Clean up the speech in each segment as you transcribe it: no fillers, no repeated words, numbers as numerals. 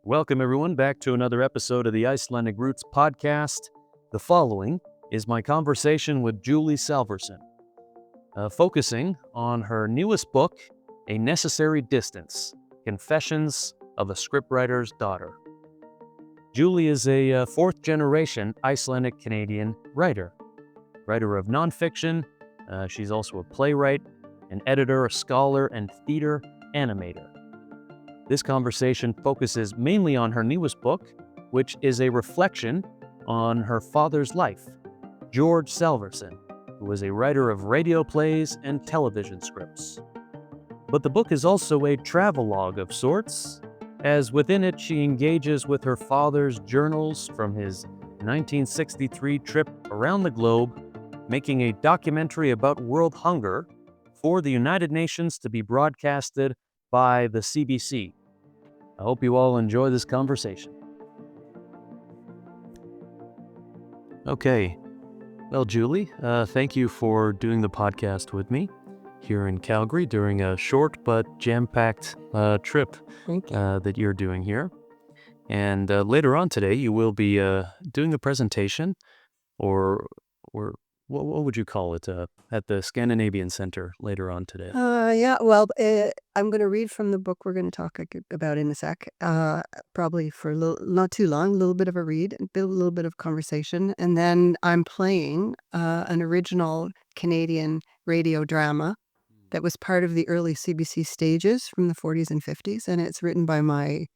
Welcome, everyone, back to another episode of the Icelandic Roots podcast. The following is my conversation with Julie Salverson, focusing on her newest book, A Necessary Distance, Confessions of a Scriptwriter's Daughter. Julie is a fourth-generation Icelandic-Canadian writer of nonfiction. She's also a playwright, an editor, a scholar, and theater animator. This conversation focuses mainly on her newest book, which is a reflection on her father's life, George Salverson, who was a writer of radio plays and television scripts. But the book is also a travelogue of sorts, as within it she engages with her father's journals from his 1963 trip around the globe, making a documentary about world hunger for the United Nations to be broadcasted by the CBC. I hope you all enjoy this conversation. Okay, well, Julie, thank you for doing the podcast with me here in Calgary during a short but jam-packed trip that you're doing here. And later on today, you will be doing a presentation, or what would you call it, at the Scandinavian Center later on today? I'm going to read from the book we're going to talk about in a sec, probably for not too long, a little bit of a read, a little bit of conversation. And then I'm playing an original Canadian radio drama that was part of the early CBC stages from the 40s and 50s. And it's written by my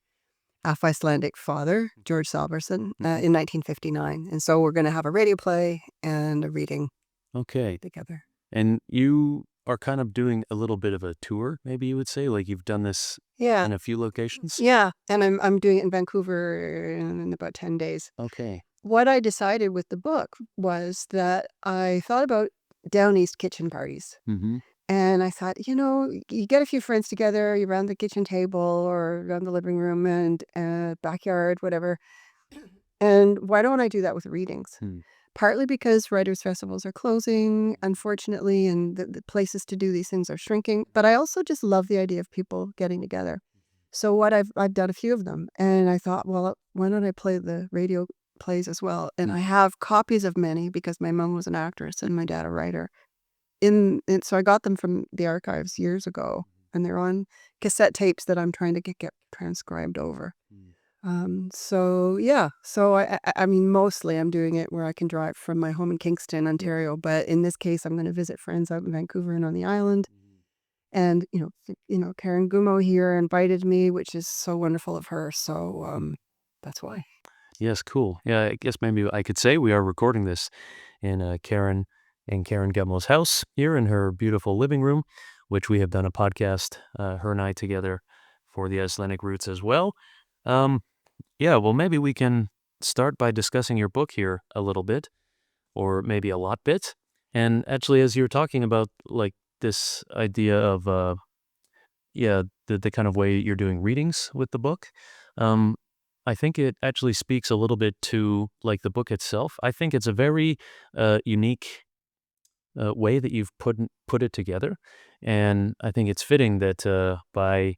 Icelandic father, George Salverson, in 1959. And so we're going to have a radio play and a reading together. And you are kind of doing a little bit of a tour, maybe you would say? Like you've done this in a few locations? Yeah, and I'm doing it in Vancouver in about 10 days. Okay. What I decided with the book was that I thought about Down East kitchen parties. Mm-hmm. And I thought, you get a few friends together, you're around the kitchen table or around the living room and backyard, whatever. And why don't I do that with readings? Partly because writers' festivals are closing, unfortunately, and the places to do these things are shrinking. But I also just love the idea of people getting together. So what I've done a few of them, and I thought, well, why don't I play the radio plays as well? And I have copies of many because my mom was an actress and my dad a writer. So I got them from the archives years ago, and they're on cassette tapes that I'm trying to get transcribed over. So I mean, mostly I'm doing it where I can drive from my home in Kingston, Ontario. But in this case, I'm going to visit friends out in Vancouver and on the island. And, Karen Gummo here invited me, which is so wonderful of her. So that's why. Yes, cool. Yeah, I guess maybe I could say we are recording this in Karen Gummo's house here in her beautiful living room, which we have done a podcast, her and I together, for the Icelandic Roots as well. Well, maybe we can start by discussing your book here a little bit, or maybe a lot bit. And actually, as you're talking about like this idea of, the kind of way you're doing readings with the book, I think it actually speaks a little bit to like the book itself. I think it's a very unique way that you've put it together, and I think it's fitting that by,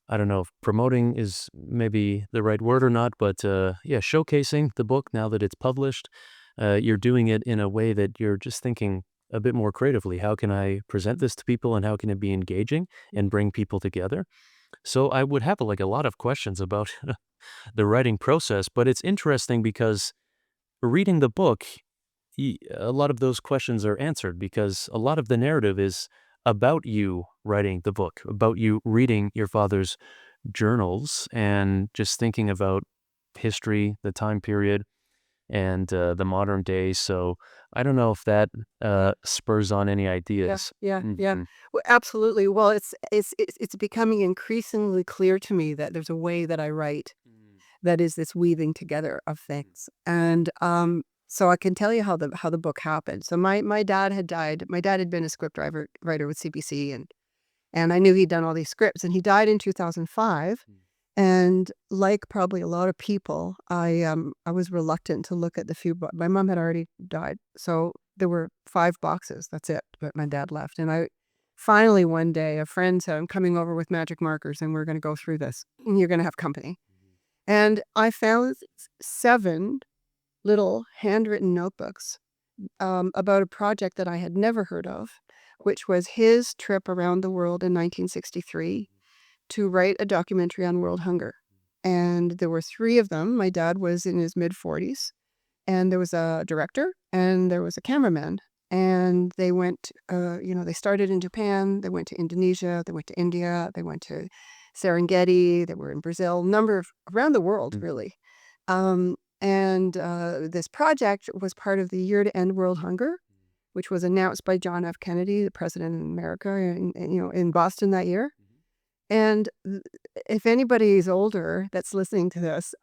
I don't know if promoting is maybe the right word or not, but showcasing the book now that it's published, you're doing it in a way that you're just thinking a bit more creatively. How can I present this to people, and how can it be engaging and bring people together? So I would have like a lot of questions about the writing process, but it's interesting because reading the book, a lot of those questions are answered because a lot of the narrative is about you writing the book, about you reading your father's journals and just thinking about history, the time period, and the modern day. So I don't know if that spurs on any ideas. Yeah. Mhm. Well, absolutely. Well, it's becoming increasingly clear to me that there's a way that I write that is this weaving together of things. And so I can tell you how the book happened. So my dad had died. My dad had been a scriptwriter with CBC, and I knew he'd done all these scripts, and he died in 2005. And like probably a lot of people, I was reluctant to look at the few. My mom had already died, so there were 5 boxes. That's it. But my dad left, and I finally one day a friend said, "I'm coming over with magic markers, and we're going to go through this. And you're going to have company." And I found 7 little handwritten notebooks about a project that I had never heard of, which was his trip around the world in 1963 to write a documentary on world hunger. And there were 3 of them. My dad was in his mid-40s, and there was a director, and there was a cameraman. And they went, they started in Japan, they went to Indonesia, they went to India, they went to Serengeti, they were in Brazil, around the world, really. This project was part of the Year to End World Hunger, which was announced by John F. Kennedy, the president of America, in Boston that year. And if anybody is older that's listening to this,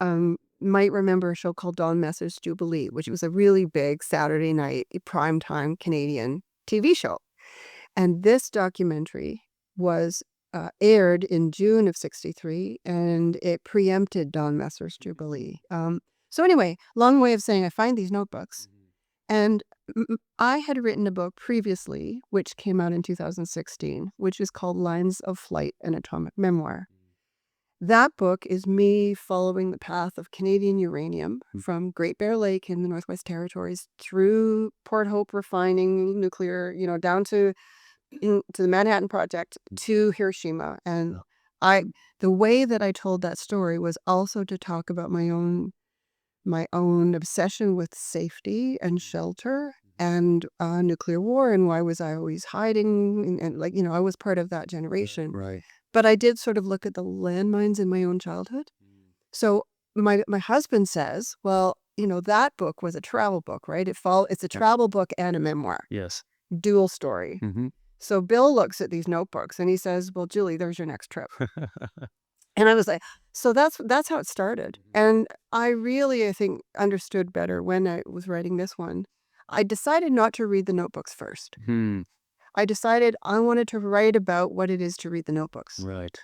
might remember a show called Don Messer's Jubilee, which was a really big Saturday night primetime Canadian TV show. And this documentary was aired in June of 63, and it preempted Don Messer's Jubilee. So anyway, long way of saying I find these notebooks. And I had written a book previously, which came out in 2016, which is called Lines of Flight, an Atomic Memoir. That book is me following the path of Canadian uranium from Great Bear Lake in the Northwest Territories through Port Hope refining nuclear, down to the Manhattan Project to Hiroshima. And the way that I told that story was also to talk about my own obsession with safety and shelter and nuclear war, and why was I always hiding, and I was part of that generation. Right. But I did sort of look at the landmines in my own childhood. So my husband says, well, that book was a travel book, right? It's a travel book and a memoir. Yes. Dual story. So Bill looks at these notebooks and he says, well, Julie, there's your next trip. And I was like, so that's how it started. And I really, I think, understood better when I was writing this one. I decided not to read the notebooks first. I decided I wanted to write about what it is to read the notebooks. Right.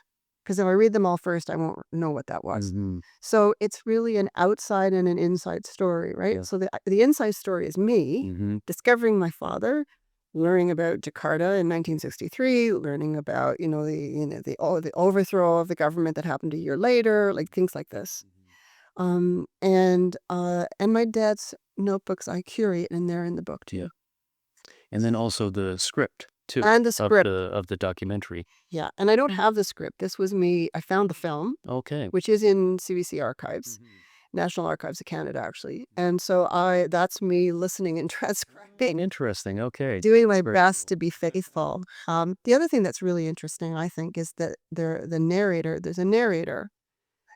Because if I read them all first, I won't know what that was. So it's really an outside and an inside story, right? Yeah. So the inside story is me discovering my father, learning about Jakarta in 1963, learning about the overthrow of the government that happened a year later, like things like this. And my dad's notebooks I curate, and they're in the book too. Yeah. And then also the script too. And the script of the documentary. Yeah, and I don't have the script. This was me. I found the film. Okay. Which is in CBC Archives. National Archives of Canada, actually. And so that's me listening and transcribing. Interesting. Okay. Doing my best to be faithful. The other thing that's really interesting, I think, is that there's a narrator.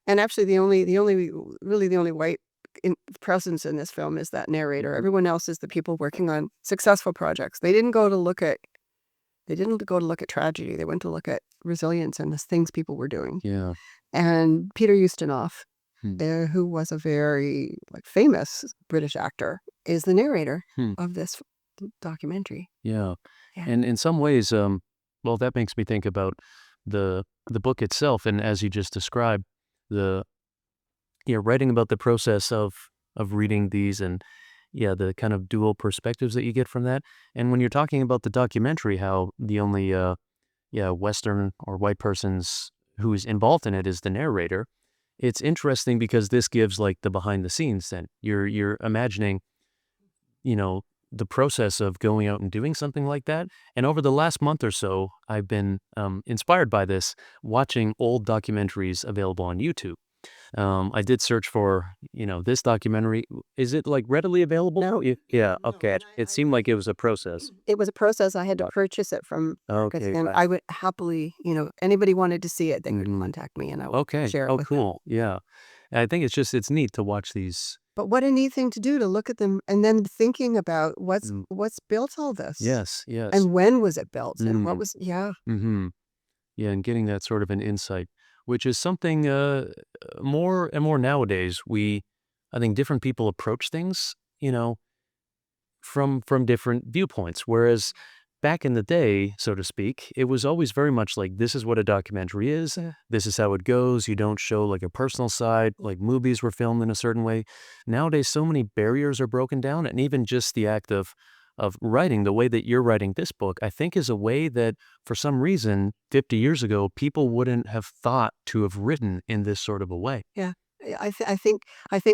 And actually the only white presence in this film is that narrator. Everyone else is the people working on successful projects. They didn't go to look at tragedy. They went to look at resilience and the things people were doing. Yeah. And Peter Ustinov, who was a very famous British actor, is the narrator of this documentary. Yeah. And in some ways, well, that makes me think about the book itself, and as you just described, writing about the process of reading these, and the kind of dual perspectives that you get from that. And when you're talking about the documentary, how the only Western or white person's who is involved in it is the narrator. It's interesting because this gives the behind the scenes. Then you're imagining, the process of going out and doing something like that. And over the last month or so, I've been inspired by this, watching old documentaries available on YouTube. I did search for, this documentary. Is it readily available? No. Yeah. Okay. It seemed like it was a process. It was a process. I had to purchase it from. Okay. And I would happily, anybody wanted to see it, they could contact me and I would share it with them. Cool. Yeah. I think it's neat to watch these. But what a neat thing to do, to look at them and then thinking about what's built all this. Yes. Yes. And when was it built? And what was, Yeah. And getting that sort of an insight, which is something more and more nowadays. I think different people approach things, from different viewpoints. Whereas back in the day, so to speak, it was always very much this is what a documentary is. This is how it goes. You don't show a personal side, movies were filmed in a certain way. Nowadays, so many barriers are broken down, and even just the act of writing, the way that you're writing this book, I think is a way that for some reason 50 years ago, people wouldn't have thought to have written in this sort of a way. Yeah. I think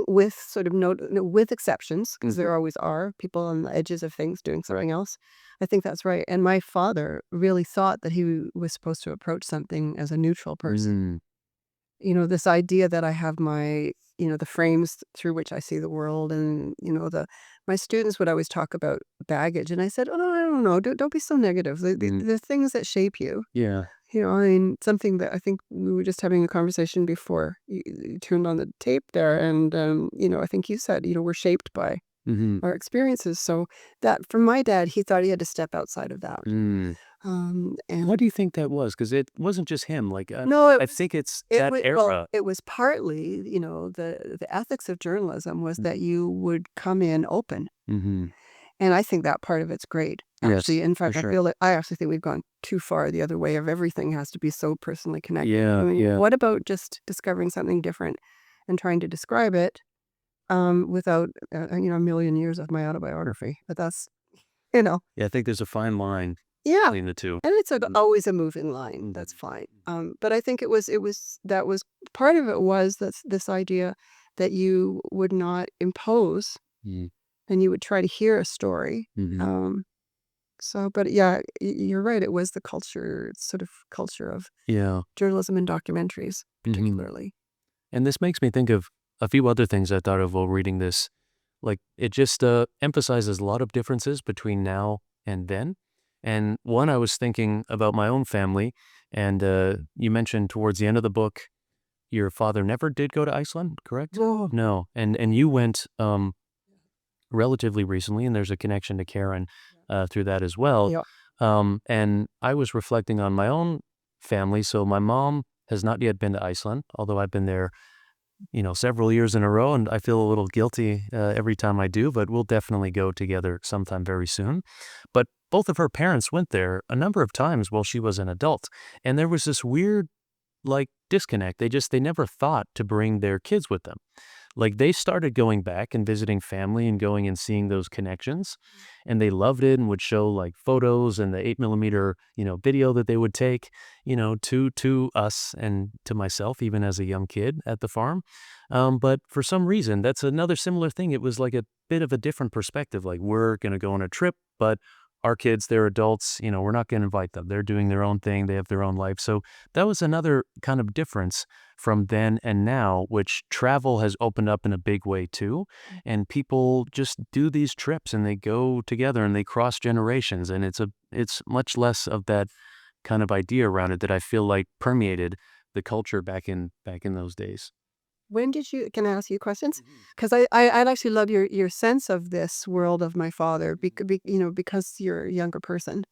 with sort of with exceptions, because there always are people on the edges of things doing something else. I think that's right. And my father really thought that he was supposed to approach something as a neutral person. This idea that I have my, the frames through which I see the world, and my students would always talk about baggage, and I said, "Oh, no, I don't know. Don't be so negative. The things that shape you." Yeah. I mean, something that I think we were just having a conversation before you turned on the tape there, and I think you said, we're shaped by our experiences. So that for my dad, he thought he had to step outside of that. And What do you think that was? Because it wasn't just him. Like, no, I think it's it that was era. it was partly, the ethics of journalism was that you would come in open. And I think that part of it's great. Actually, Yes, in for fact, sure. I actually think we've gone too far the other way of everything has to be so personally connected. I Yeah, mean, yeah. what about just discovering something different and trying to describe it without a million years of my autobiography? But that's you know, Yeah, I think there's a fine line yeah, between the two. and it's always a moving line. That's fine. But I think that was part of it was this idea that you would not impose Mm, and you would try to hear a story. mhm. Um, but yeah, you're right. It was the sort of culture of Yeah. journalism and documentaries, Mhm. particularly. And this makes me think of a few other things I thought of while reading this. Like, it just emphasizes a lot of differences between now and then. And one, I was thinking about my own family, and you mentioned towards the end of the book, your father never did go to Iceland, correct? No. No, and you went relatively recently, and there's a connection to Karen through that as well. Yeah. And I was reflecting on my own family. So my mom has not yet been to Iceland, although I've been there several years in a row, and I feel a little guilty every time I do, but we'll definitely go together sometime very soon. But both of her parents went there a number of times while she was an adult, and there was this weird, like, disconnect. They never thought to bring their kids with them. Like, they started going back and visiting family and going and seeing those connections, and they loved it and would show, like, photos and the 8 millimeter, video that they would take, to us and to myself, even as a young kid at the farm. But for some reason, that's another similar thing. It was like a bit of a different perspective. Like, we're going to go on a trip, but our kids, they're adults, we're not going to invite them. They're doing their own thing. They have their own life. So that was another kind of difference from then and now, which travel has opened up in a big way too. And people just do these trips and they go together and they cross generations. And it's much less of that kind of idea around it that I feel like permeated the culture back in those days. Can I ask you questions? Because I'd actually love your sense of this world of my father, because you're a younger person.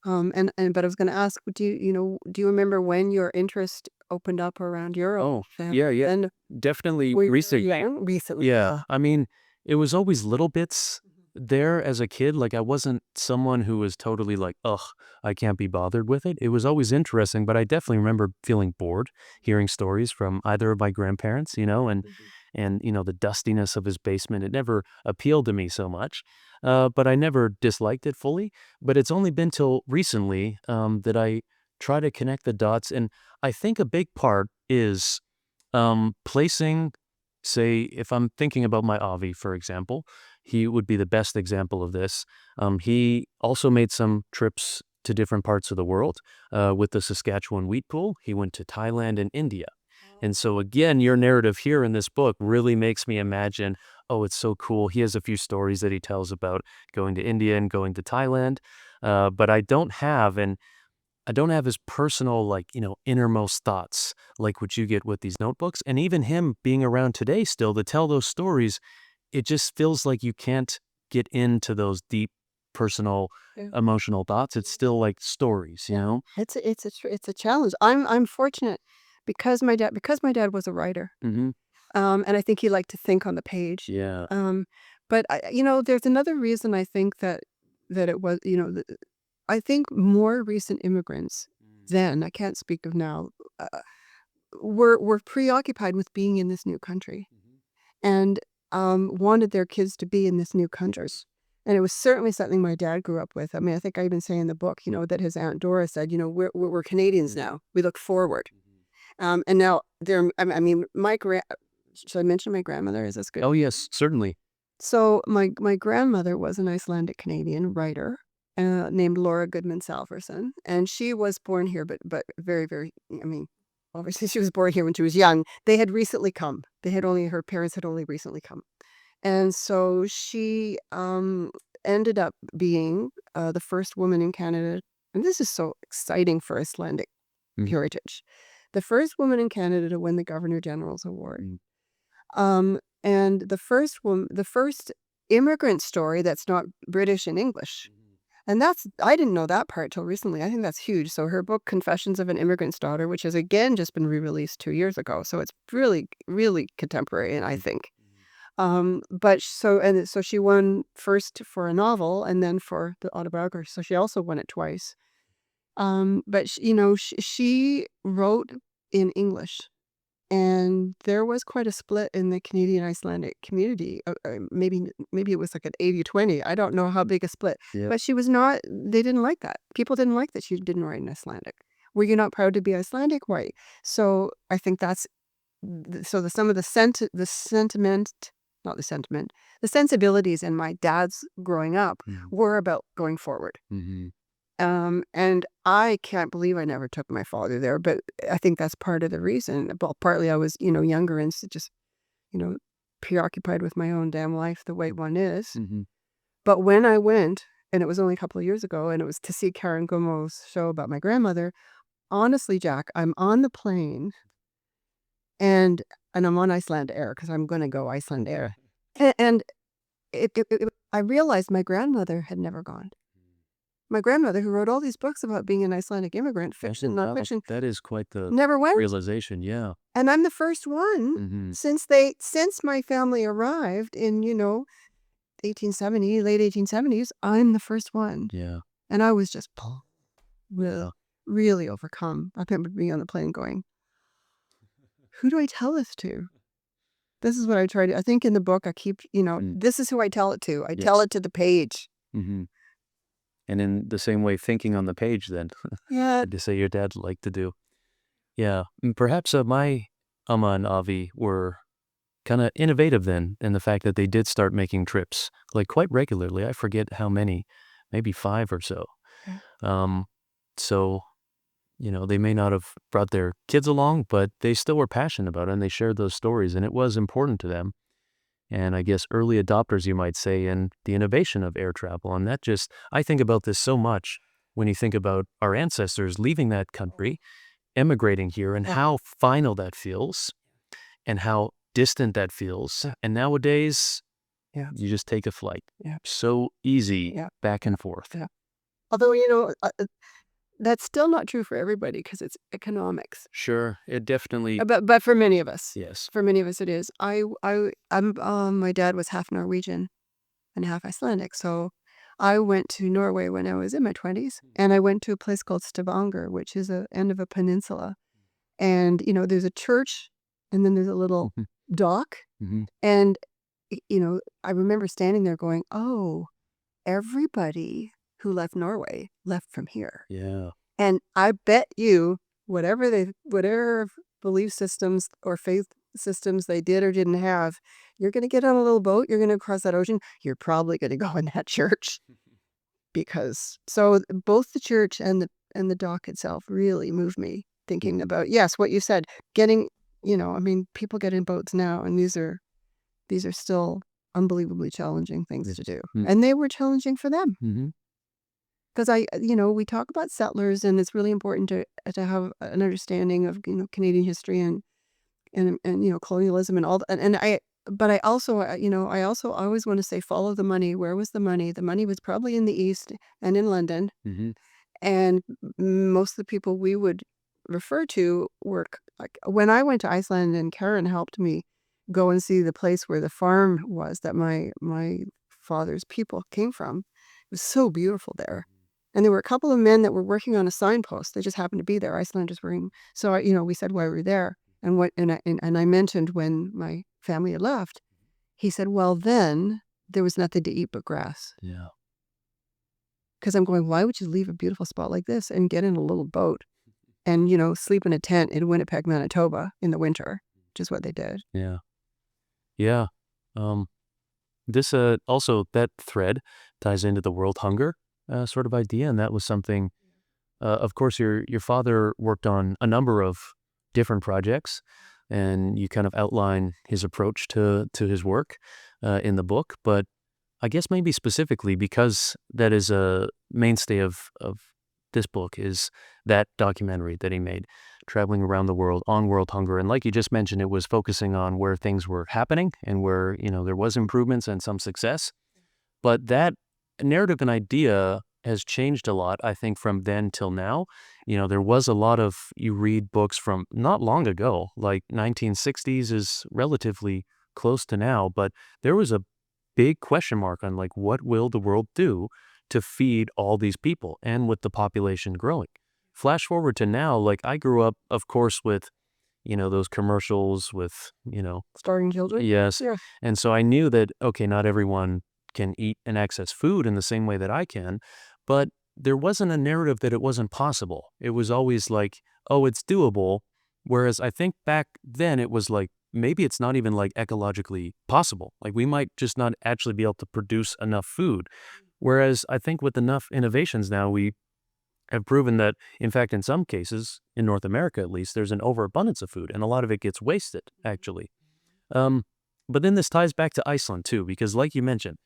But I was going to ask, do you remember when your interest opened up around your own Oh, family? yeah, yeah. And Definitely were you recent. young? Recently? Yeah. I mean, it was always little bits there as a kid. Like, I wasn't someone who was totally like, ugh, I can't be bothered with it. It was always interesting, but I definitely remember feeling bored hearing stories from either of my grandparents, and the dustiness of his basement. It never appealed to me so much. But I never disliked it fully. But it's only been till recently that I try to connect the dots. And I think a big part is placing, say, if I'm thinking about my Avi, for example, he would be the best example of this. He also made some trips to different parts of the world with the Saskatchewan wheat pool. He went to Thailand and India. And so again, your narrative here in this book really makes me imagine, oh, it's so cool. He has a few stories that he tells about going to India and going to Thailand. But I don't have his personal, like, innermost thoughts like what you get with these notebooks. And even him being around today still to tell those stories, it just feels like you can't get into those deep personal Yeah. emotional thoughts. It's still like stories, you Yeah. know? It's a challenge. I'm fortunate because my dad was a writer. Mm-hmm. And I think he liked to think on the page. Yeah. But there's another reason I think that it was, I think more recent immigrants then, I can't speak of now, uh, were preoccupied with being in this new country and wanted their kids to be in this new country. And it was certainly something my dad grew up with. I mean, I think I even say in the book, that his Aunt Dora said, we're Canadians now. We look forward. And now I mean, should I mention my grandmother? Is this good? Oh, yes, certainly. So my grandmother was an Icelandic-Canadian writer named Laura Goodman Salverson, and she was born here, but very, very, I mean, obviously she was born here when she was young. They had recently come. Her parents had only recently come. And so she ended up being the first woman in Canada, and this is so exciting for Icelandic heritage, the first woman in Canada to win the Governor General's Award. And the first immigrant story that's not British and English. And I didn't know that part till recently. I think that's huge. So her book, Confessions of an Immigrant's Daughter, which has again just been re-released 2 years ago. So it's really, really contemporary, and I think. So she won first for a novel and then for the autobiography. So she also won it twice. But she wrote in English, and there was quite a split in the Canadian Icelandic community. Maybe it was like an 80-20. I don't know how big a split. Yeah. But they didn't like that. People didn't like that she didn't write in Icelandic. Were you not proud to be Icelandic? Right. So I think that's some of the sensibilities in my dad's growing up were about going forward. And I can't believe I never took my father there, but I think that's part of the reason. Well, partly I was, younger and just, preoccupied with my own damn life the way one is. But when I went, and it was only a couple of years ago, and it was to see Karen Gummo's show about my grandmother, honestly, Jack, I'm on the plane and I'm on Icelandair because I'm going to go Icelandair. And I realized my grandmother had never gone. My grandmother, who wrote all these books about being an Icelandic immigrant, fiction, nonfiction, That is quite the never went. realization, yeah. And I'm the first one since my family arrived in, 1870, late 1870s. I'm the first one. Yeah. And I was just really overcome. I remember being on the plane going, who do I tell this to? This is what I try to, I think in the book I keep, this is who I tell it to. I tell it to the page. And in the same way, thinking on the page then. Yeah. To say your dad liked to do. Yeah. And perhaps my Amma and Avi were kind of innovative then in the fact that they did start making trips like quite regularly. I forget how many, maybe 5 or so. So, they may not have brought their kids along, but they still were passionate about it and they shared those stories and it was important to them. And I guess early adopters, you might say, in the innovation of air travel. And I think about this so much when you think about our ancestors leaving that country, emigrating here, and how final that feels and how distant that feels. And nowadays, you just take a flight. So easy, back and forth. Although, that's still not true for everybody because it's economics. Sure, it definitely. But for many of us, yes, for many of us, it is. My dad was half Norwegian and half Icelandic, so I went to Norway when I was in my 20s, and I went to a place called Stavanger, which is the end of a peninsula, and there's a church, and then there's a little dock, and I remember standing there going, "Oh, everybody who left Norway left from here." Yeah. And I bet you whatever belief systems or faith systems they did or didn't have, you're going to get on a little boat, you're going to cross that ocean, you're probably going to go in that church. So both the church and the dock itself really moved me thinking about, yes, what you said, getting, people get in boats now, and these are still unbelievably challenging things to do. And they were challenging for them. Because we talk about settlers, and it's really important to have an understanding of Canadian history and colonialism and all that. But I also always want to say, follow the money. Where was the money? The money was probably in the East and in London, and most of the people we would refer to were like, when I went to Iceland and Karen helped me go and see the place where the farm was that my father's people came from. It was so beautiful there. And there were a couple of men that were working on a signpost. They just happened to be there. Icelanders were in. So, we said why we were there. And I mentioned when my family had left. He said, well, then there was nothing to eat but grass. Yeah. Because I'm going, why would you leave a beautiful spot like this and get in a little boat and, sleep in a tent in Winnipeg, Manitoba in the winter, which is what they did. Yeah. Yeah. Um, this also that thread ties into the world hunger sort of idea, and that was something. Of course, your father worked on a number of different projects, and you kind of outline his approach to his work in the book. But I guess maybe specifically because that is a mainstay of this book is that documentary that he made, traveling around the world on world hunger. And like you just mentioned, it was focusing on where things were happening and where, there was improvements and some success. But that narrative and idea has changed a lot, I think, from then till now. There was a lot of, you read books from not long ago, like 1960s is relatively close to now, but there was a big question mark on like, what will the world do to feed all these people and with the population growing? Flash forward to now, like I grew up, of course, with, those commercials with, Starting children? yes. Yeah. And so I knew that, okay, not everyone can eat and access food in the same way that I can, but there wasn't a narrative that it wasn't possible. It was always like, oh, it's doable. Whereas I think back then it was like, maybe it's not even like ecologically possible. Like we might just not actually be able to produce enough food. Whereas I think with enough innovations now, we have proven that, in fact, in some cases, in North America at least, there's an overabundance of food and a lot of it gets wasted, actually. Um, but then this ties back to Iceland too, because like you mentioned,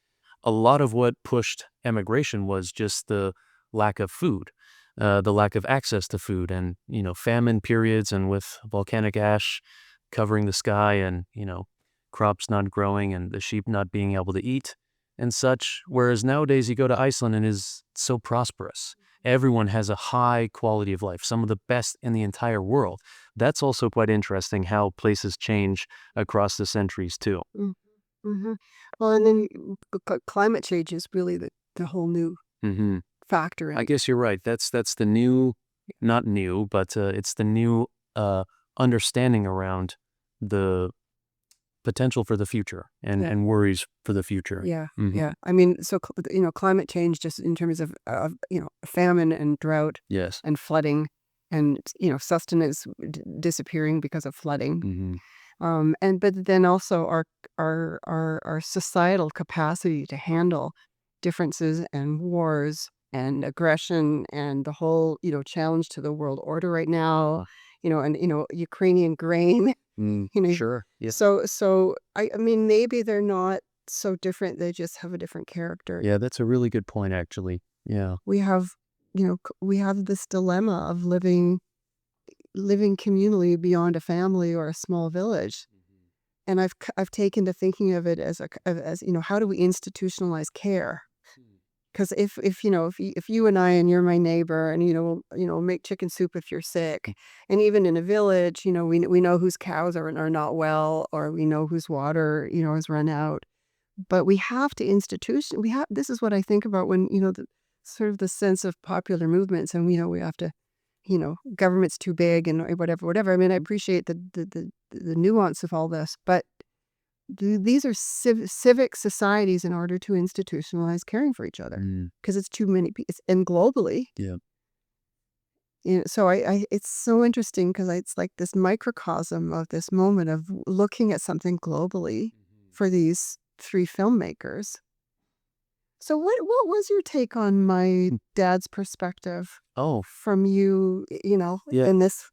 a lot of what pushed emigration was just the lack of food, the lack of access to food, and famine periods, and with volcanic ash covering the sky, and crops not growing, and the sheep not being able to eat, and such. Whereas nowadays, you go to Iceland and it is so prosperous. Everyone has a high quality of life, some of the best in the entire world. That's also quite interesting how places change across the centuries too. Mm, mhm. Well, and then climate change is really the whole new hmm factor I in. guess you're right. That's the new, not new, but it's the new uh, understanding around the potential for the future and Yeah. and worries for the future. Yeah, hmm yeah. I mean, so, climate change just in terms of, famine and drought Yes. and flooding and, sustenance disappearing because of flooding. hmm And but then also our societal capacity to handle differences and wars and aggression and the whole, challenge to the world order right now, and, Ukrainian grain. You know, Sure. Yeah. so I mean, maybe they're not so different, they just have a different character. Yeah, that's a really good point, actually. Yeah. We have, we have this dilemma of living communally beyond a family or a small village, and I've taken to thinking of it as as, how do we institutionalize care? Because if you and I and you're my neighbor and, make chicken soup if you're sick, and even in a village, we know whose cows are not well, or we know whose water, has run out. But we have to institution we have this is what I think about when, the sort of the sense of popular movements, and, we have to, government's too big and whatever, whatever. I mean, I appreciate the nuance of all this, but these are civic societies in order to institutionalize caring for each other, Mm, because it's too many people, and globally. yeah. So it's so interesting because it's like this microcosm of this moment of looking at something globally for these three filmmakers. So what was your take on my dad's perspective Oh, from you, yeah. in this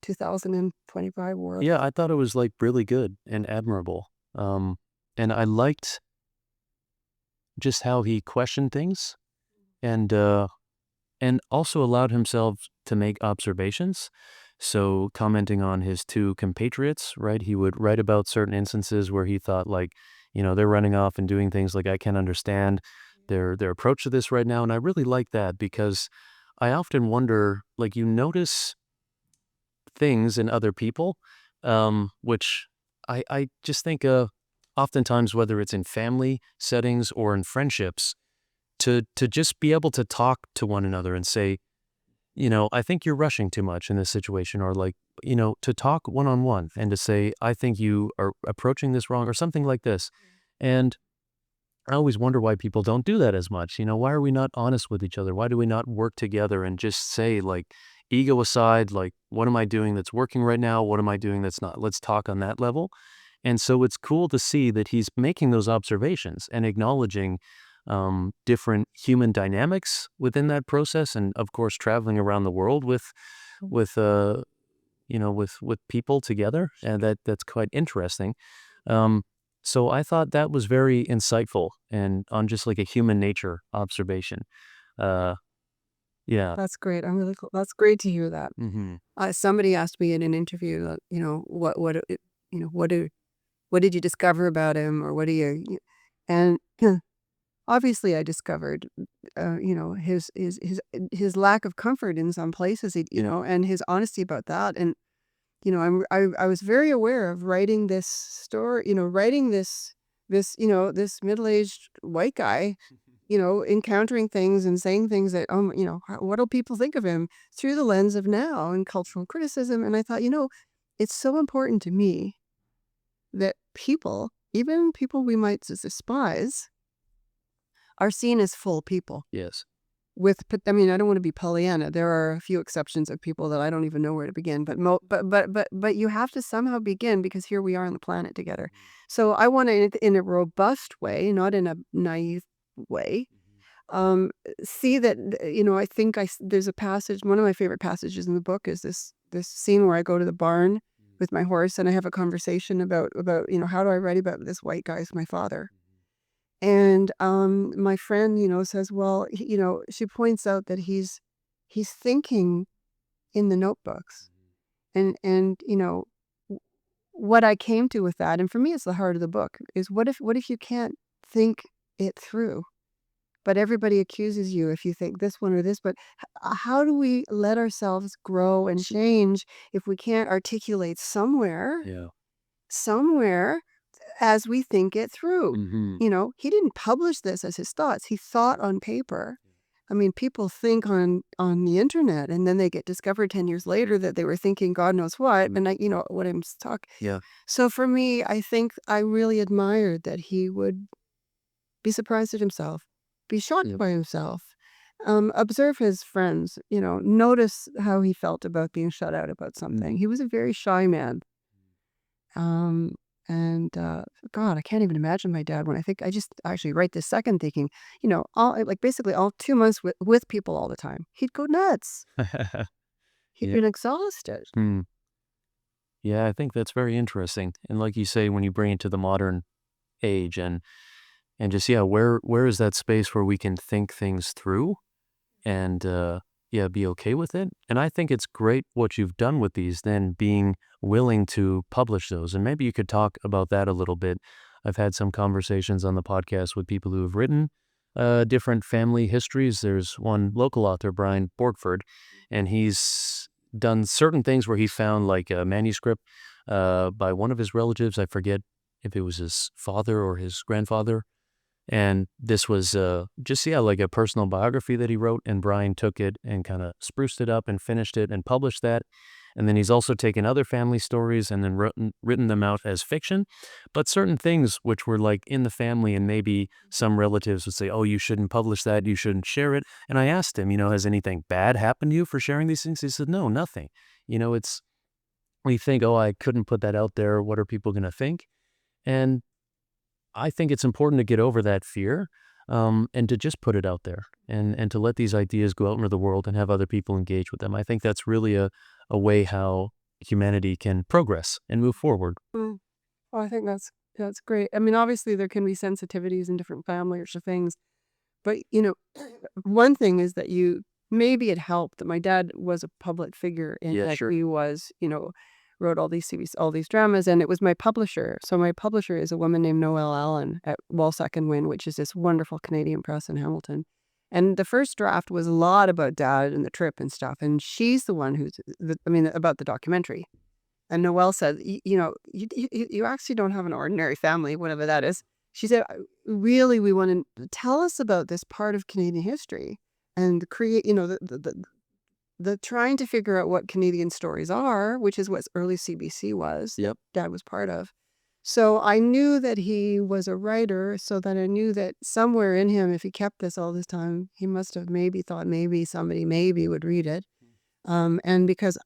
2025 world? Yeah, I thought it was like really good and admirable. And I liked just how he questioned things and also allowed himself to make observations. So commenting on his two compatriots, right? He would write about certain instances where he thought like, they're running off and doing things like I can't understand their approach to this right now. And I really like that because I often wonder, like you notice things in other people, which I just think oftentimes whether it's in family settings or in friendships, to just be able to talk to one another and say, I think you're rushing too much in this situation, or like, to talk one on one and to say, I think you are approaching this wrong, or something like this. And I always wonder why people don't do that as much. Why are we not honest with each other? Why do we not work together and just say, like, ego aside, like, what am I doing that's working right now? What am I doing that's not? Let's talk on that level. And so it's cool to see that he's making those observations and acknowledging different human dynamics within that process, and of course traveling around the world with with people together, and that's quite interesting. Um, so I thought that was very insightful and on just like a human nature observation. Uh, yeah. That's great. I'm really cool. That's great to hear that. Hmm. Somebody asked me in an interview, what did you discover about him, or what do and obviously I discovered, his lack of comfort in some places, and his honesty about that. And I was very aware of writing this story, writing this middle-aged white guy, encountering things and saying things that, what'll people think of him through the lens of now and cultural criticism. And I thought, it's so important to me that people, even people we might despise, are seen as full people. Yes. I mean, I don't want to be Pollyanna. There are a few exceptions of people that I don't even know where to begin. But you have to somehow begin, because here we are on the planet together. So I want to, in a robust way, not in a naive way, um, see that I think there's a passage. One of my favorite passages in the book is this scene where I go to the barn with my horse and I have a conversation about how do I write about this white guy as my father. And my friend, says, well, she points out that he's thinking in the notebooks, and what I came to with that, and for me, it's the heart of the book, is what if you can't think it through, but everybody accuses you if you think this one or this, but how do we let ourselves grow and change if we can't articulate Yeah. somewhere as we think it through? Hmm. He didn't publish this as his thoughts. He thought on paper. I mean, people think on the internet, and then they get discovered 10 years later that they were thinking God knows what. And what I'm talking. Yeah. So for me, I think I really admired that he would be surprised at himself, be shocked Yep. by himself, observe his friends, notice how he felt about being shut out about something. He was a very shy man. Um, God, I can't even imagine my dad when I just actually right this second thinking, basically all 2 months with people all the time. He'd go nuts. He'd Yeah. been exhausted. Hmm. Yeah, I think that's very interesting. And like you say, when you bring it to the modern age, and just, yeah, where is that space where we can think things through and yeah, be okay with it? And I think it's great what you've done with these, then being willing to publish those. And maybe you could talk about that a little bit. I've had some conversations on the podcast with people who have written different family histories. There's one local author, Brian Borgford, and he's done certain things where he found like a manuscript by one of his relatives. I forget if it was his father or his grandfather, and this was just, yeah, like a personal biography that he wrote, and Brian took it and kind of spruced it up and finished it and published that. And then he's also taken other family stories and then written them out as fiction. But certain things which were like in the family, and maybe some relatives would say, oh, you shouldn't publish that, you shouldn't share it. And I asked him, has anything bad happened to you for sharing these things? He said, no, nothing. It's, we think, oh, I couldn't put that out there. What are people going to think? And I think it's important to get over that fear, and to just put it out there, and to let these ideas go out into the world and have other people engage with them. I think that's really a way how humanity can progress and move forward. Mm. Well, I think that's great. I mean, obviously there can be sensitivities in different families or things, but one thing is that maybe it helped that my dad was a public figure in Yeah, that sure. he was, wrote all these CVs, all these dramas, and it was my publisher. So my publisher is a woman named Noelle Allen at Walsack and Wynne, which is this wonderful Canadian press in Hamilton. And the first draft was a lot about dad and the trip and stuff. And she's the one about the documentary. And Noelle said, you actually don't have an ordinary family, whatever that is. She said, really, we want to tell us about this part of Canadian history and create, the trying to figure out what Canadian stories are, which is what early CBC was. Yep. Dad was part of. So I knew that he was a writer, so that I knew that somewhere in him, if he kept this all this time, he must have maybe thought maybe somebody maybe would read it. And because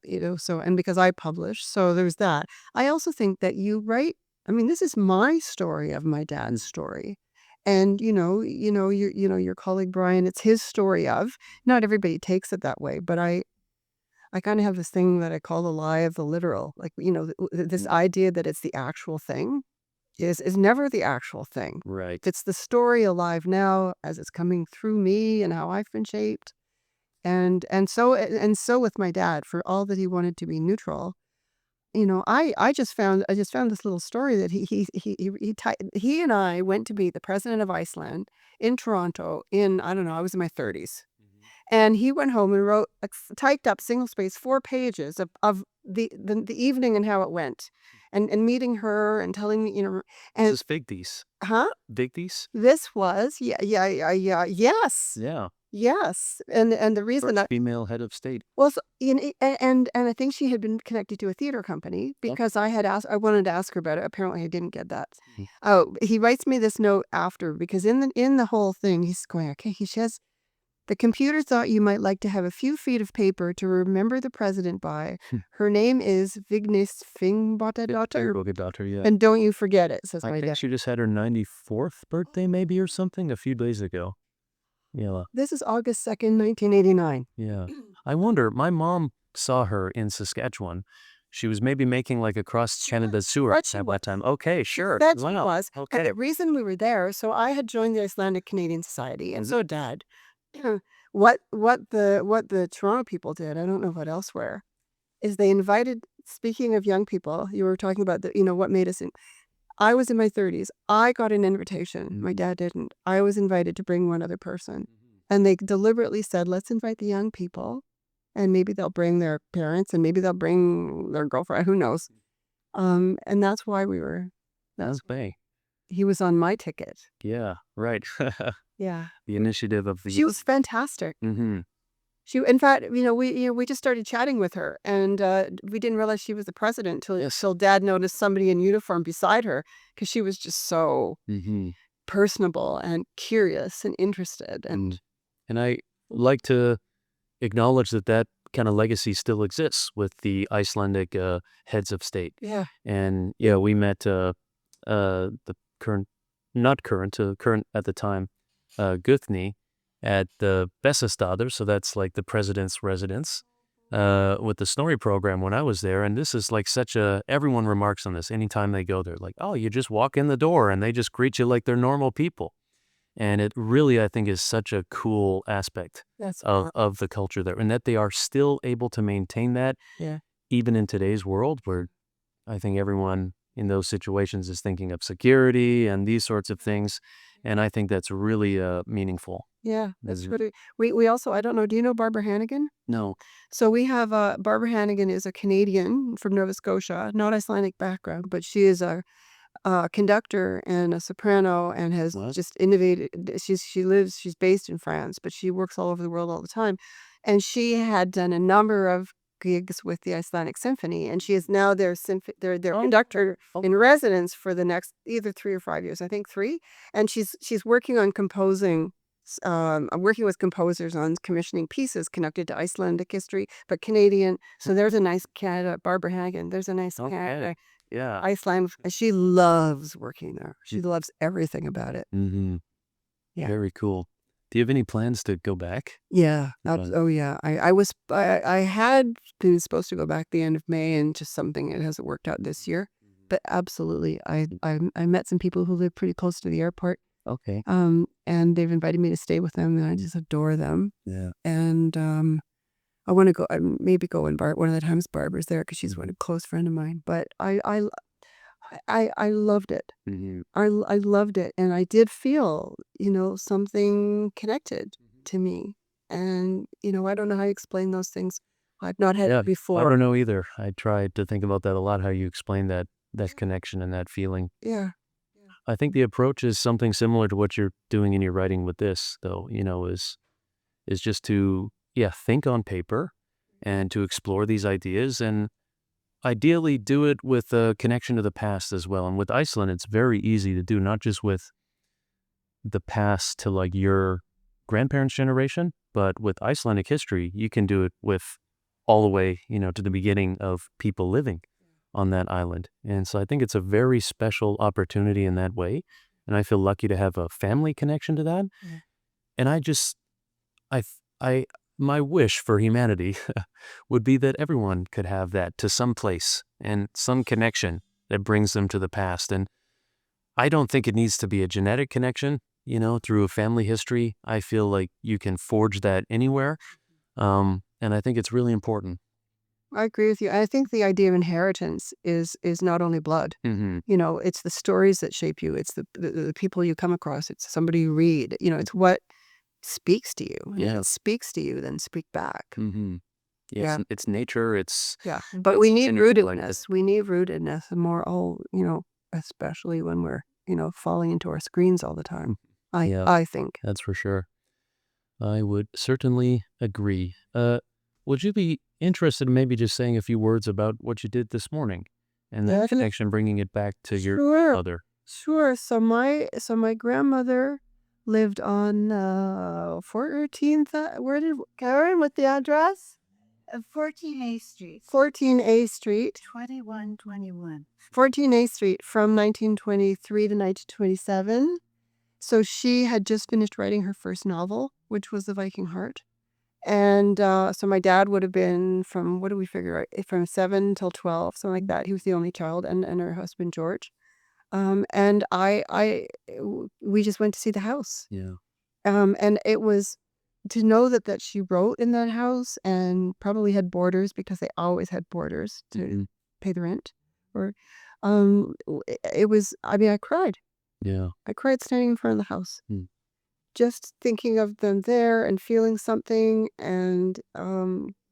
I publish, so there's that. I also think that you write I mean, this is my story of my dad's story. And your colleague Brian, it's his story of. Not everybody takes it that way, but I kind of have this thing that I call the lie of the literal. Like, this idea that it's the actual thing is never the actual thing. Right. It's the story alive now as it's coming through me and how I've been shaped. And so with my dad, for all that he wanted to be neutral, I just found this little story that he and I went to meet the president of Iceland in Toronto in, I don't know, I was in my 30s. And he went home and wrote, typed up single space 4 pages of the evening and how it went, and meeting her and telling me, This and is Vigdís. huh? Vigdís? This was yes. Yeah. Yes. And the reason First that female head of state. well, so, and I think she had been connected to a theater company because I wanted to ask her about it. Apparently, I didn't get that. Oh, he writes me this note after because in the whole thing, he's going, okay. He says, the computer thought you might like to have a few feet of paper to remember the president by. Her name is Vigdís Finnbogadóttir, Finnbogadóttir, yeah. and don't you forget it, says I my think dad. she just had her 94th birthday maybe or something a few days ago. Yeah. This is August 2nd, 1989. Yeah. I wonder, my mom saw her in Saskatchewan. She was maybe making like a cross-Canada tour at that time. Okay, sure. That Wow. was. And Okay. the reason we were there, so I had joined the Icelandic-Canadian Society, and so Dad. What the Toronto people did, I don't know what elsewhere, is they invited, speaking of young people, you were talking about what made us I was in my 30s. I got an invitation. My dad didn't. I was invited to bring one other person. And they deliberately said, let's invite the young people. And maybe they'll bring their parents and maybe they'll bring their girlfriend. Who knows? And that's why we were. That's Bay. He was on my ticket. Yeah, right. Yeah. The initiative of the. She was fantastic. Mm-hmm. In fact, we just started chatting with her, and we didn't realize she was the president till Dad noticed somebody in uniform beside her because she was just so personable and curious and interested. And I like to acknowledge that kind of legacy still exists with the Icelandic heads of state. Yeah. And yeah, we met the current at the time, Guthni, at the Bessastaður, so that's like the president's residence, with the Snorri program when I was there. And this is like everyone remarks on this anytime they go there, like, oh, you just walk in the door and they just greet you like they're normal people. And it really, I think, is such a cool aspect of the culture there, and that they are still able to maintain that even in today's world where I think everyone in those situations is thinking of security and these sorts of things. And I think that's really meaningful. Yeah, that's really. We also, I don't know, do you know Barbara Hannigan? No. So we have Barbara Hannigan is a Canadian from Nova Scotia, not Icelandic background, but she is a conductor and a soprano and has just innovated. She's based in France, but she works all over the world all the time. And she had done a number of gigs with the Icelandic Symphony, and she is now their conductor in residence for the next either 3 or 5 years. I think 3. And she's working on composing. Working with composers on commissioning pieces connected to Icelandic history, but Canadian. So there's a nice Canada, Barbara Hannigan. There's a nice Canada. Yeah. Iceland. She loves working there. She loves everything about it. Mm-hmm. Yeah. Very cool. Do you have any plans to go back? Yeah. Oh yeah. I had been supposed to go back the end of May, and just something, it hasn't worked out this year. But absolutely, I met some people who live pretty close to the airport. Okay. And they've invited me to stay with them, and I just adore them. Yeah. And I want to go. Maybe go when one of the times Barbara's there because she's a close friend of mine. But I loved it. I loved it, and I did feel something connected to me. And I don't know how you explain those things. I've not had it before. I don't know either. I tried to think about that a lot. How you explain that connection and that feeling. Yeah. I think the approach is something similar to what you're doing in your writing with this, though. Is just to think on paper and to explore these ideas, and ideally do it with a connection to the past as well. And with Iceland, it's very easy to do, not just with the past to like your grandparents' generation, but with Icelandic history, you can do it with all the way, to the beginning of people living on that island. And so I think it's a very special opportunity in that way. And I feel lucky to have a family connection to that. Yeah. And I, my wish for humanity would be that everyone could have that to some place and some connection that brings them to the past. And I don't think it needs to be a genetic connection, through a family history. I feel like you can forge that anywhere. And I think it's really important. I agree with you. I think the idea of inheritance is not only blood. Mm-hmm. It's the stories that shape you. It's the people you come across. It's somebody you read. It's what speaks to you. And if Yeah. it speaks to you, then speak back. Mm-hmm. Yeah, Yeah. it's nature. Yeah. But we need and rootedness. We need rootedness and more, especially when we're, falling into our screens all the time. Yeah. I think. That's for sure. I would certainly agree. Would you be interested in maybe just saying a few words about what you did this morning and that connection, bringing it back to your mother? Sure. So my grandmother lived on 14th. Where did Karen? What the address? 14A Street. 14A Street. 2121. 14A Street from 1923 to 1927. So she had just finished writing her first novel, which was The Viking Heart. And so my dad would have been from, what do we figure, from 7 till 12, something like that. He was the only child, and her husband, George. And we just went to see the house. Yeah. And it was to know that she wrote in that house and probably had boarders, because they always had boarders to pay the rent. Or it was, I cried. Yeah. I cried standing in front of the house. Mm. Just thinking of them there and feeling something, and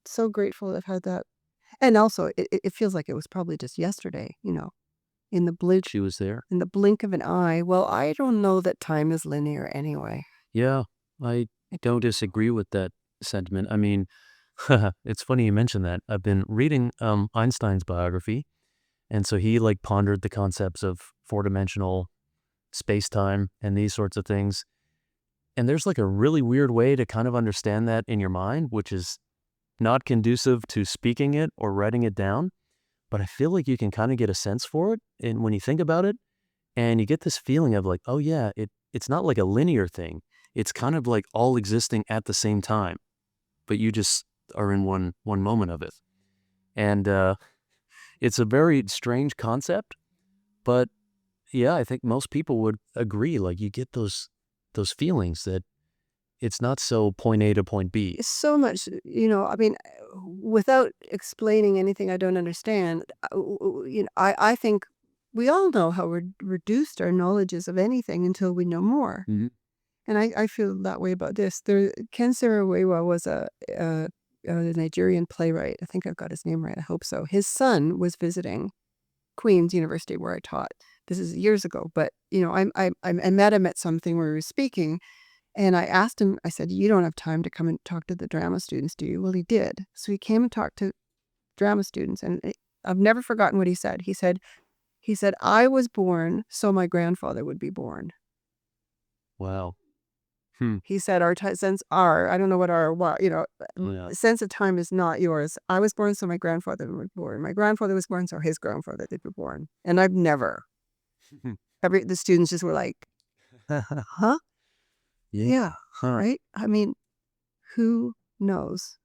so grateful to have had that. And also, it feels like it was probably just yesterday, in the blink. She was there. In the blink of an eye. Well, I don't know that time is linear anyway. Yeah, I don't disagree with that sentiment. I mean, it's funny you mentioned that. I've been reading Einstein's biography, and so he pondered the concepts of four-dimensional space-time and these sorts of things. And there's a really weird way to kind of understand that in your mind, which is not conducive to speaking it or writing it down. But I feel like you can kind of get a sense for it, and when you think about it, and you get this feeling of oh yeah, it's not like a linear thing. It's kind of all existing at the same time, but you just are in one moment of it. And it's a very strange concept, but yeah, I think most people would agree. You get those feelings that it's not so point A to point B. So much, without explaining anything I don't understand, I think we all know how reduced our knowledge is of anything until we know more. Mm-hmm. And I feel that way about this. Ken Saro-Wiwa was a Nigerian playwright. I think I've got his name right. I hope so. His son was visiting Queen's University, where I taught. This is years ago, but I met him at something where we were speaking, and I asked him. I said, "You don't have time to come and talk to the drama students, do you?" Well, he did. So he came and talked to drama students, and I've never forgotten what he said. He said, "I was born so my grandfather would be born." Wow. He said, "Our sense, I don't know what sense of time is not yours. I was born so my grandfather would be born. My grandfather was born so his grandfather would be born." And I've never. The students just were like, "Huh? Yeah. Huh. Right? I mean, who knows?"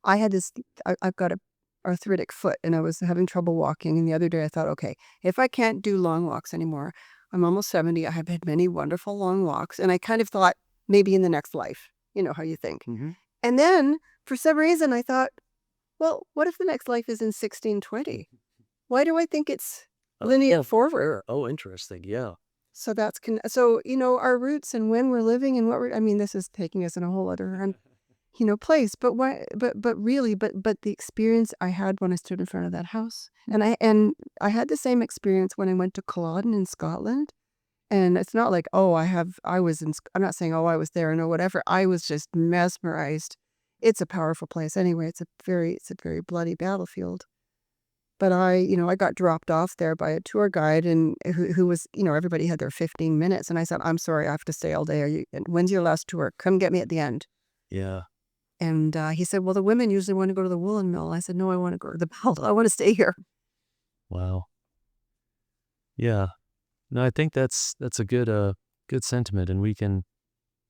I had this. I've got a arthritic foot, and I was having trouble walking. And the other day, I thought, okay, if I can't do long walks anymore, I'm almost 70. I have had many wonderful long walks, and I kind of thought maybe in the next life. You know how you think. Mm-hmm. And then for some reason, I thought, well, what if the next life is in 1620? Why do I think it's linear forward? Oh, interesting. Yeah. So that's our roots and when we're living and this is taking us in a whole other place. But why? But really, but the experience I had when I stood in front of that house, and I had the same experience when I went to Culloden in Scotland. And it's not like, I'm not saying, I was there or whatever. I was just mesmerized. It's a powerful place anyway. It's a very bloody battlefield. But I got dropped off there by a tour guide, and who was, everybody had their 15 minutes. And I said, "I'm sorry, I have to stay all day. When's your last tour? Come get me at the end." Yeah. And he said, "Well, the women usually want to go to the woolen mill." I said, "No, I want to go to the battle. I want to stay here." Wow. Yeah. No, I think that's a good sentiment, and we can,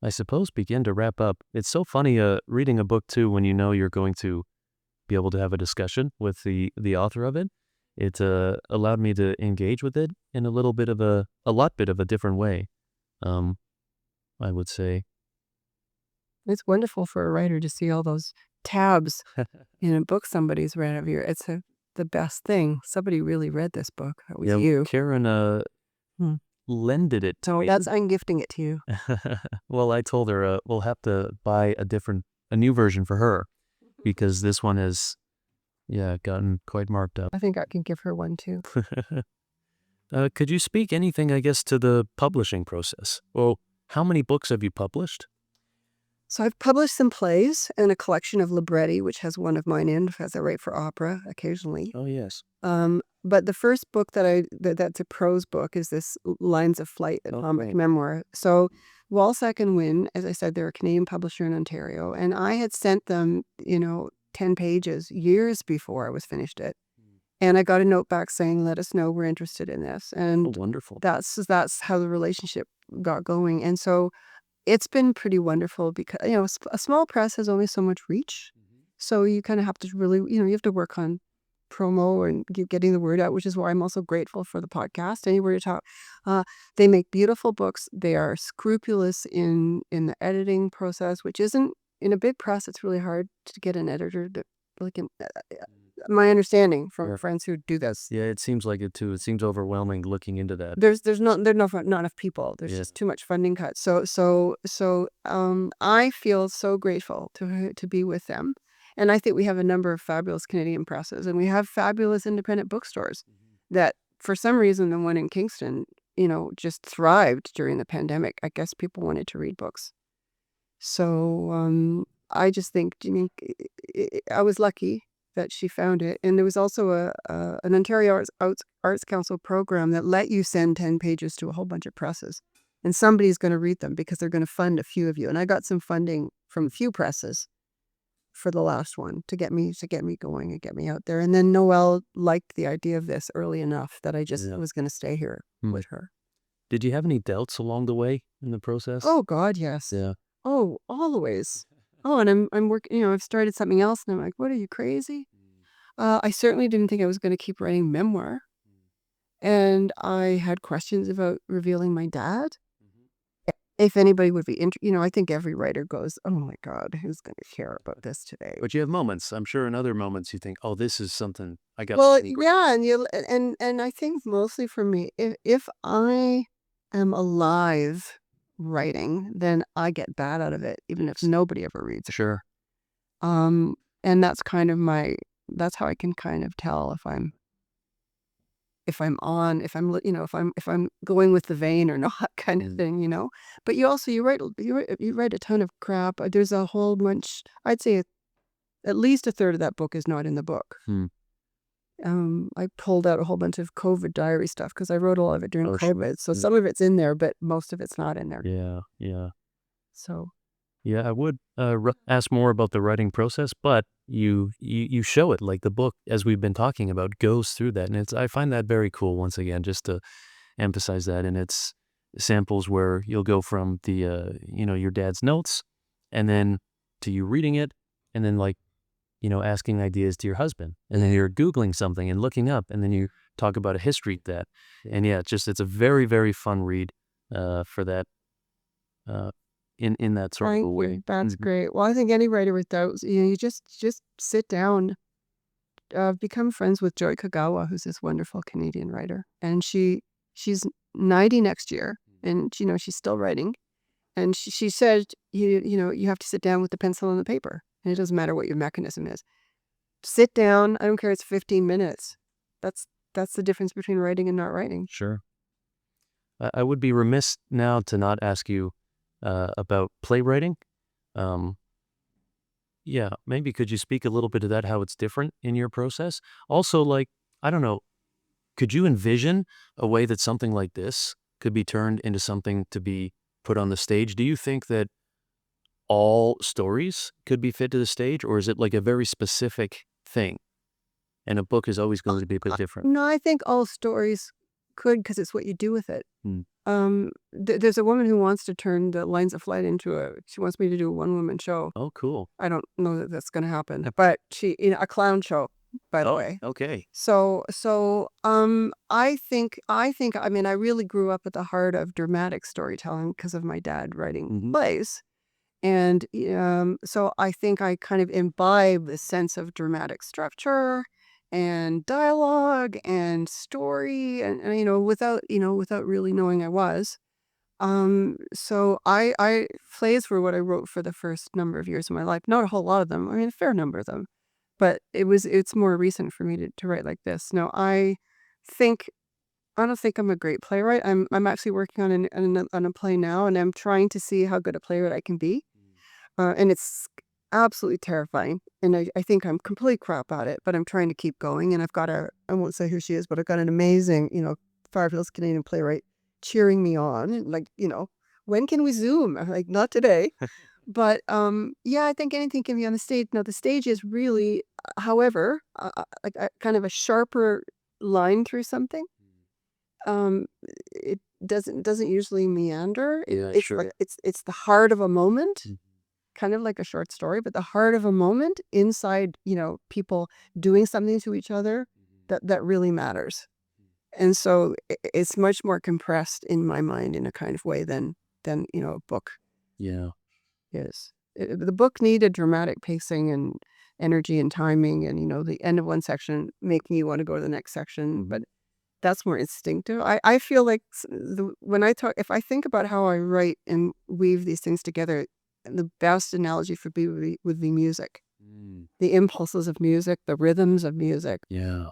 I suppose, begin to wrap up. It's so funny reading a book too when you know you're going to be able to have a discussion with the author of it. It allowed me to engage with it in a little bit of a lot bit of a different way. Um, I would say. It's wonderful for a writer to see all those tabs in a book somebody's read of your. It's the best thing. Somebody really read this book. That was Yeah, you. Karen Hmm. lended it to So me. I'm gifting it to you. Well, I told her we'll have to buy a new version for her because this one has, yeah, gotten quite marked up. I think I can give her one too. Could you speak anything, I guess, to the publishing process? Well, how many books have you published? So I've published some plays and a collection of libretti, which has one of mine in because I write for opera occasionally. Oh, yes. But the first book that's a prose book is this Lines of Flight, a comic great. memoir. So Walsack and Wynne, as I said, they're a Canadian publisher in Ontario, and I had sent them, 10 pages years before I was finished it. And I got a note back saying, let us know, we're interested in this. Oh, And wonderful. that's how the relationship got going. And so it's been pretty wonderful because, a small press has only so much reach. So you kind of have to really, you have to work on promo and getting the word out, which is why I'm also grateful for the podcast, Anywhere to Talk. They make beautiful books. They are scrupulous in the editing process, which isn't, in a big press, it's really hard to get an editor to, like, my understanding from Yeah. friends who do this. Yeah, it seems like it too. It seems overwhelming looking into that. There's not enough people. There's Yeah. just too much funding cut. So I feel so grateful to be with them, and I think we have a number of fabulous Canadian presses, and we have fabulous independent bookstores that, for some reason, the one in Kingston, just thrived during the pandemic. I guess people wanted to read books. So I just think, I was lucky that she found it. And there was also an Ontario Arts Council program that let you send 10 pages to a whole bunch of presses. And somebody's going to read them because they're going to fund a few of you. And I got some funding from a few presses for the last one to get me going and get me out there. And then Noelle liked the idea of this early enough that I just was going to stay here with her. Did you have any doubts along the way in the process? Oh God, yes. Yeah. Oh, always. Oh, and I'm working, I've started something else and I'm like, what, are you crazy? I certainly didn't think I was going to keep writing memoir. And I had questions about revealing my dad. If anybody would be interested, I think every writer goes, oh my God, who's going to care about this today? But you have moments, I'm sure in other moments you think, oh, this is something I got. Well, yeah, and I think mostly for me, if I am alive writing, then I get bad out of it, even if nobody ever reads it. Sure. And that's kind of that's how I can kind of tell if I'm going with the vein or not, kind of thing, But you write a ton of crap. There's a whole bunch. I'd say at least a third of that book is not in the book. I pulled out a whole bunch of COVID diary stuff because I wrote a lot of it during COVID. So some of it's in there, but most of it's not in there. Yeah. So. Yeah, I would ask more about the writing process, but you show it, like the book, as we've been talking about, goes through that, and I find that very cool. Once again, just to emphasize that, and it's samples where you'll go from the your dad's notes, and then to you reading it, and then asking ideas to your husband, and then you're Googling something and looking up, and then you talk about a history of that, and it's a very, very fun read for that. In that sort of a way. That's great. Well, I think any writer with doubts, you just sit down, become friends with Joy Kagawa, who's this wonderful Canadian writer, and she's 90 next year, and she's still writing, and she said you have to sit down with the pencil and the paper, and it doesn't matter what your mechanism is. Sit down. I don't care. It's 15 minutes. That's the difference between writing and not writing. Sure. I would be remiss now to not ask you about playwriting. Maybe could you speak a little bit to that, how it's different in your process? Also, I don't know, could you envision a way that something like this could be turned into something to be put on the stage? Do you think that all stories could be fit to the stage, or is it like a very specific thing? And a book is always going to be a bit different. No, I think all stories could, because it's what you do with it. There's a woman who wants to turn the Lines of Flight into she wants me to do a one-woman show. Oh, cool. I don't know that that's going to happen, but a clown show, by the way. Okay. So, I think, I mean, I really grew up at the heart of dramatic storytelling because of my dad writing plays. And so I think I kind of imbibe the sense of dramatic structure and dialogue and story and without really knowing I was. So I plays were what I wrote for the first number of years of my life. Not a whole lot of them. I mean, a fair number of them. But it's more recent for me to write like this. Now think I don't think I'm a great playwright. I'm actually working on a play now, and I'm trying to see how good a playwright I can be. And it's absolutely terrifying. And I think I'm complete crap at it, but I'm trying to keep going. And I've got I won't say who she is, but I've got an amazing, fabulous Canadian playwright cheering me on. Like, when can we Zoom? I'm like, not today. But yeah, I think anything can be on the stage. Now, the stage is really, however, like kind of a sharper line through something. It doesn't usually meander. It's sure. like it's the heart of a moment, kind of like a short story, but the heart of a moment inside, people doing something to each other that really matters. And so it's much more compressed in my mind in a kind of way than a book Yeah. is. The book needed dramatic pacing and energy and timing, and the end of one section making you want to go to the next section, but that's more instinctive. I feel like if I think about how I write and weave these things together, the best analogy for me would be music. The impulses of music, the rhythms of music. Yeah.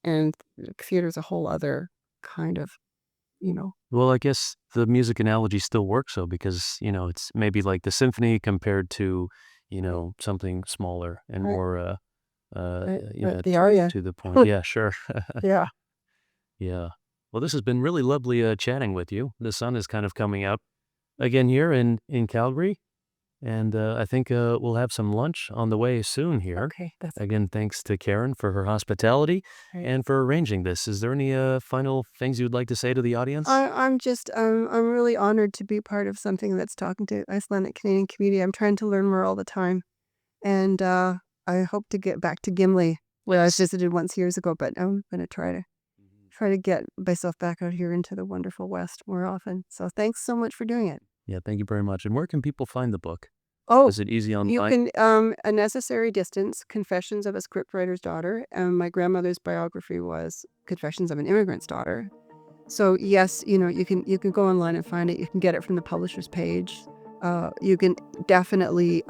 And theater's a whole other kind of, Well, I guess the music analogy still works though, because, it's maybe like the symphony compared to, something smaller and Right. more, the aria. to the point. Yeah, sure. Yeah. Yeah. Well, this has been really lovely chatting with you. The sun is kind of coming up again here in Calgary. And I think we'll have some lunch on the way soon here. Okay. Again, thanks to Karen for her hospitality and for arranging this. Is there any final things you'd like to say to the audience? I'm really honored to be part of something that's talking to Icelandic-Canadian community. I'm trying to learn more all the time. And I hope to get back to Gimli. Well, I was visited once years ago, but I'm going to try to get myself back out here into the wonderful West more often. So thanks so much for doing it. Yeah, thank you very much. And where can people find the book? Oh, Is it easy online? you can, A Necessary Distance, Confessions of a Scriptwriter's Daughter. My grandmother's biography was Confessions of an Immigrant's Daughter. So yes, you can go online and find it. You can get it from the publisher's page. You can definitely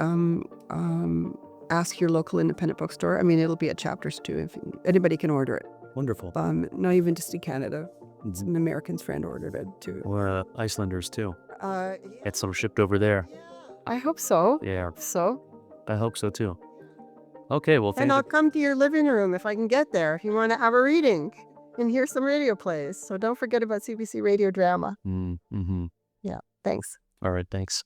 ask your local independent bookstore. I mean, it'll be at Chapters too. If anybody can order it. Wonderful. Not even just in Canada. An American's friend ordered it too. Or Icelanders too. Yeah. It's some shipped over there. I hope so. Yeah, So. I hope so too. Okay, well, And I'll come to your living room if I can get there. If you want to have a reading and hear some radio plays. So don't forget about CBC Radio Drama. Mm-hmm. Yeah. Thanks. All right, thanks.